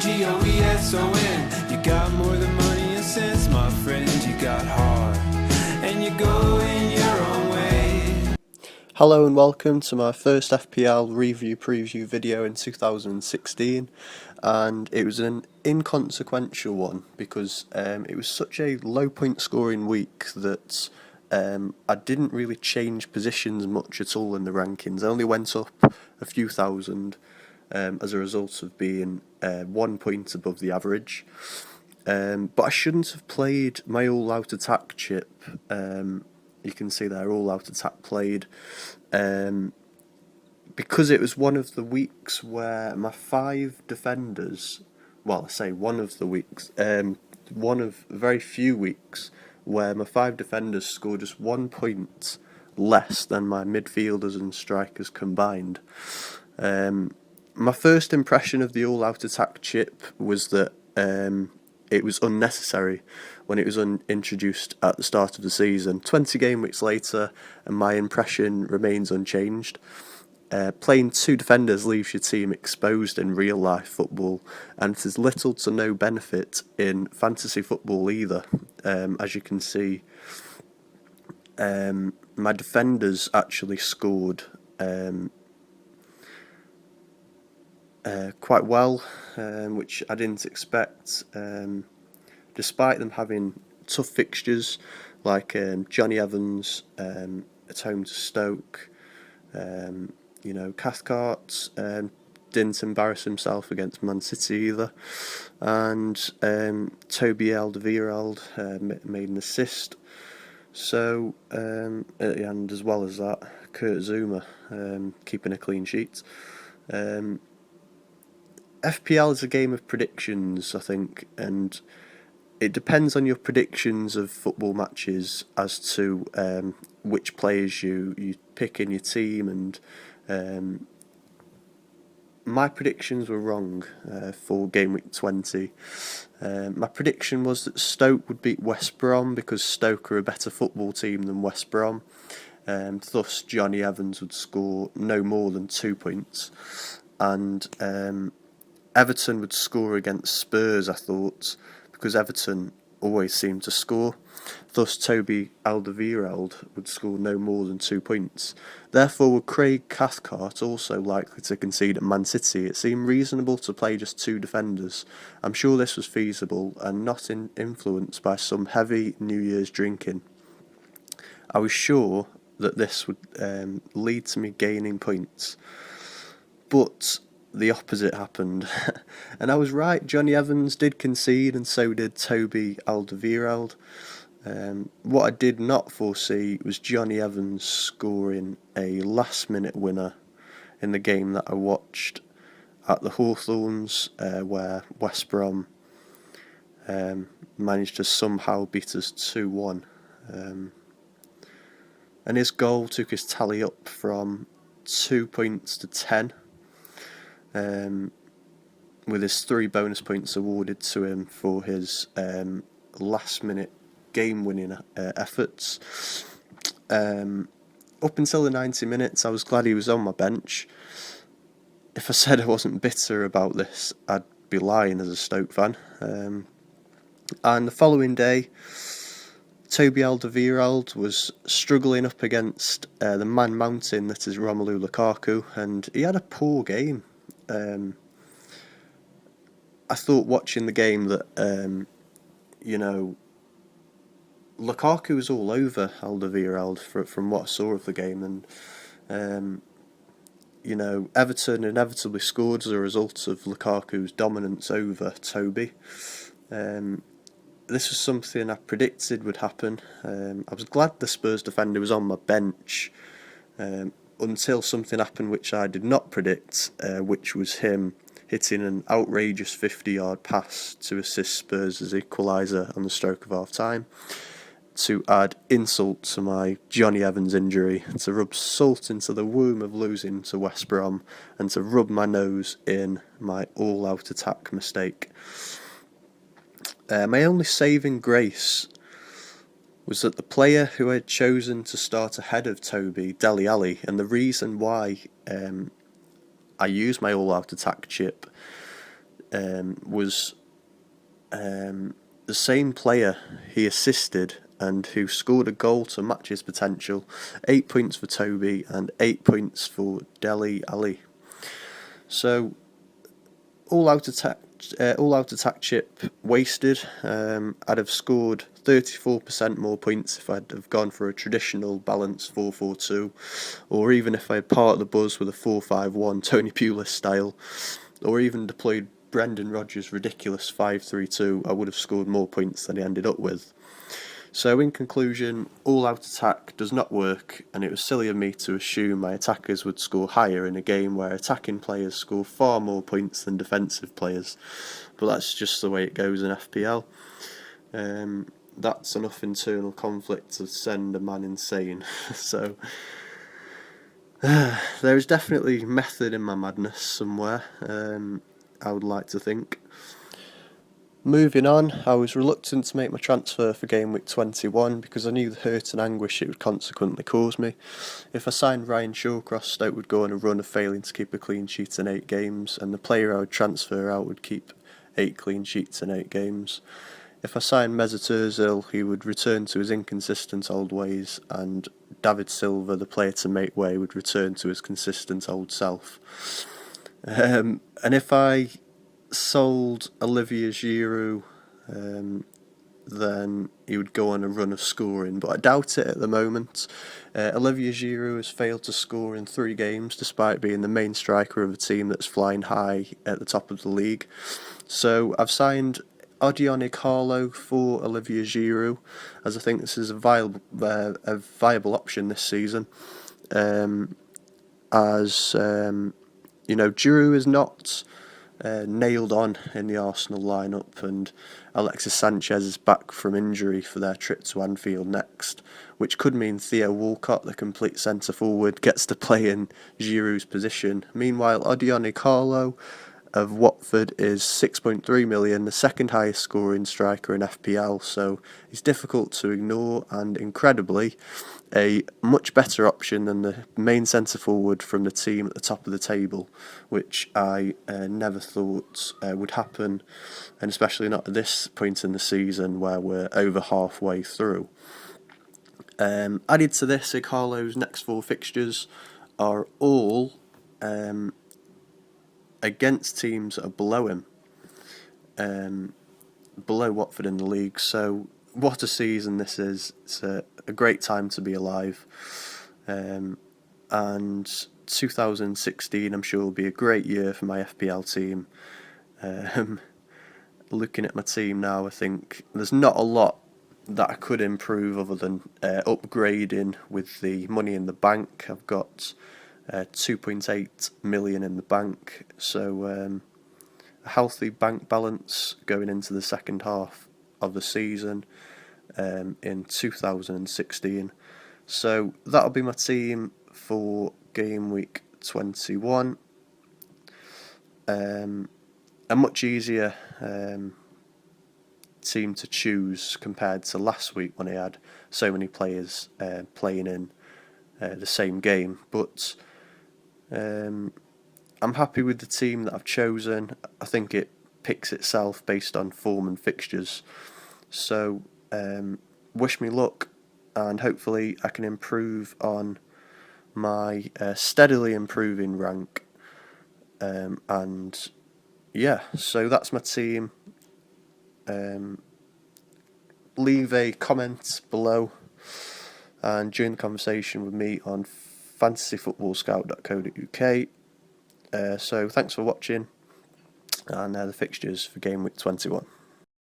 Goeson. You got more than money and sense, my friend. You got heart, and you're going your own way. Hello and welcome to my first FPL review preview video in 2016, and it was an inconsequential one because it was such a low point scoring week that I didn't really change positions much at all in the rankings. I only went up a few thousand as a result of being 1 point above the average. But I shouldn't have played my all-out attack chip. You can see there, all-out attack played. Because it was one of the weeks where my 5 defenders, well, I say one of the weeks, one of very few weeks where my 5 defenders scored just 1 point less than my midfielders and strikers combined. My first impression of the all-out attack chip was that it was unnecessary when it was introduced at the start of the season. 20 game weeks later, and my impression remains unchanged. Playing 2 defenders leaves your team exposed in real life football, and it is little to no benefit in fantasy football either. As you can see, my defenders actually scored quite well, which I didn't expect, despite them having tough fixtures like Johnny Evans at home to Stoke. Cathcart didn't embarrass himself against Man City either, and Toby Alderweireld made an assist. So, and as well as that, Kurt Zouma keeping a clean sheet. FPL is a game of predictions, I think, and it depends on your predictions of football matches as to which players you pick in your team, and my predictions were wrong for game week 20. My prediction was that Stoke would beat West Brom because Stoke are a better football team than West Brom. Thus Johnny Evans would score no more than 2 points, and Everton would score against Spurs, I thought, because Everton always seem to score. Thus Toby Alderweireld would score no more than 2 points. Therefore, with Craig Cathcart also likely to concede at Man City, it seemed reasonable to play just 2 defenders. I'm sure this was feasible and not influenced by some heavy New Year's drinking. I was sure that this would lead to me gaining points, but the opposite happened. And I was right, Johnny Evans did concede, and so did Toby Alderweireld. What I did not foresee was Johnny Evans scoring a last-minute winner in the game that I watched at the Hawthorns, where West Brom managed to somehow beat us 2-1. And his goal took his tally up from 2 points to 10. With his 3 bonus points awarded to him for his last-minute game-winning efforts. Up until the 90 minutes, I was glad he was on my bench. If I said I wasn't bitter about this, I'd be lying as a Stoke fan. And the following day, Toby Alderweireld was struggling up against the man mountain that is Romelu Lukaku, and he had a poor game. I thought watching the game that, Lukaku was all over Alderweireld from what I saw of the game, and, Everton inevitably scored as a result of Lukaku's dominance over Toby. This was something I predicted would happen. I was glad the Spurs defender was on my bench, until something happened which I did not predict, which was him hitting an outrageous 50-yard pass to assist Spurs' equaliser on the stroke of half-time, to add insult to my Johnny Evans injury, to rub salt into the wound of losing to West Brom, and to rub my nose in my all-out attack mistake. My only saving grace was that the player who I had chosen to start ahead of Toby, Dele Alli, and the reason why I used my all-out attack chip was the same player he assisted and who scored a goal to match his potential. 8 points for Toby and 8 points for Dele Alli. So all out attack chip wasted. I'd have scored 34% more points if I'd have gone for a traditional balanced 4-4-2, or even if I had part of the buzz with a 4-5-1 Tony Pulis style, or even deployed Brendan Rodgers' ridiculous 5-3-2, I would have scored more points than he ended up with. So in conclusion, all-out attack does not work, and it was silly of me to assume my attackers would score higher in a game where attacking players score far more points than defensive players. But that's just the way it goes in FPL. That's enough internal conflict to send a man insane. So there is definitely method in my madness somewhere, I would like to think. Moving on, I was reluctant to make my transfer for game week 21 because I knew the hurt and anguish it would consequently cause me. If I signed Ryan Shawcross, Stoke would go on a run of failing to keep a clean sheet in 8 games, and the player I would transfer out would keep 8 clean sheets in 8 games. If I signed Mesut Ozil, he would return to his inconsistent old ways, and David Silva, the player to make way, would return to his consistent old self. And if I sold Olivier Giroud, then he would go on a run of scoring, but I doubt it at the moment. Olivier Giroud has failed to score in 3 games despite being the main striker of a team that's flying high at the top of the league. So I've signed Ighalo for Olivier Giroud, as I think this is a viable option this season. Giroud is not nailed on in the Arsenal lineup, and Alexis Sanchez is back from injury for their trip to Anfield next, which could mean Theo Walcott, the complete centre forward, gets to play in Giroud's position. Meanwhile, Ighalo of Watford is 6.3 million, the second highest scoring striker in FPL, so he's difficult to ignore and incredibly a much better option than the main centre forward from the team at the top of the table, which I never thought would happen, and especially not at this point in the season where we're over halfway through. Added to this, Ighalo's next 4 fixtures are all against teams that are below him, below Watford in the league. So what a season this is. It's a great time to be alive. And 2016, I'm sure, will be a great year for my FPL team. Looking at my team now, I think there's not a lot that I could improve other than upgrading with the money in the bank. I've got 2.8 million in the bank, so a healthy bank balance going into the second half of the season in 2016. So that'll be my team for game week 21. A much easier team to choose compared to last week when I had so many players playing in the same game, but I'm happy with the team that I've chosen. I think it picks itself based on form and fixtures. So wish me luck, and hopefully I can improve on my steadily improving rank. And yeah, so that's my team. Leave a comment below and join the conversation with me on fantasyfootballscout.co.uk. So thanks for watching, and the fixtures for game week 21.